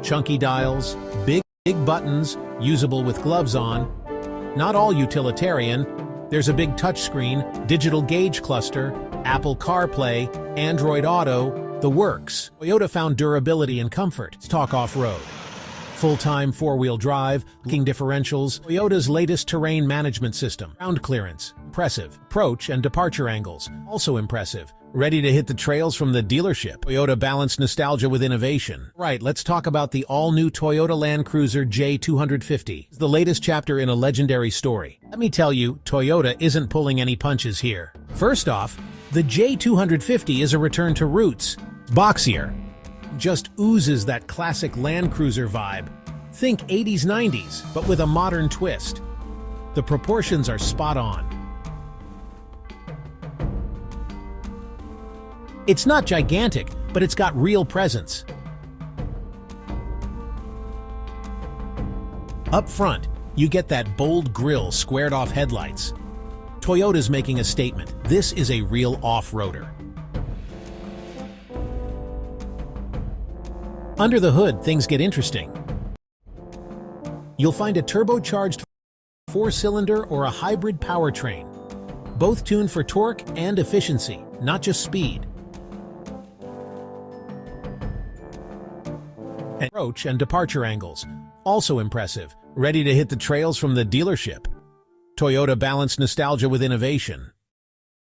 chunky dials, big buttons, usable with gloves on. Not all utilitarian. There's a big touchscreen, digital gauge cluster, Apple CarPlay, Android Auto, the works. Toyota found durability and comfort. Let's talk off-road. Full-time four-wheel drive, locking differentials, Toyota's latest terrain management system. Ground clearance, impressive. Approach and departure angles, also impressive. Ready to hit the trails from the dealership. Toyota balanced nostalgia with innovation. Right, let's talk about the all-new Toyota Land Cruiser J250. It's the latest chapter in a legendary story. Let me tell you, Toyota isn't pulling any punches here. First off, the J250 is a return to roots. Boxier. Just oozes that classic Land Cruiser vibe. Think 80s, 90s, but with a modern twist. The proportions are spot on. It's not gigantic, but it's got real presence. Up front, you get that bold grille, squared-off headlights. Toyota's making a statement. This is a real off-roader. Under the hood, things get interesting. You'll find a turbocharged four-cylinder or a hybrid powertrain, both tuned for torque and efficiency, not just speed. Approach and departure angles, also impressive. Ready to hit the trails from the dealership. Toyota balanced nostalgia with innovation.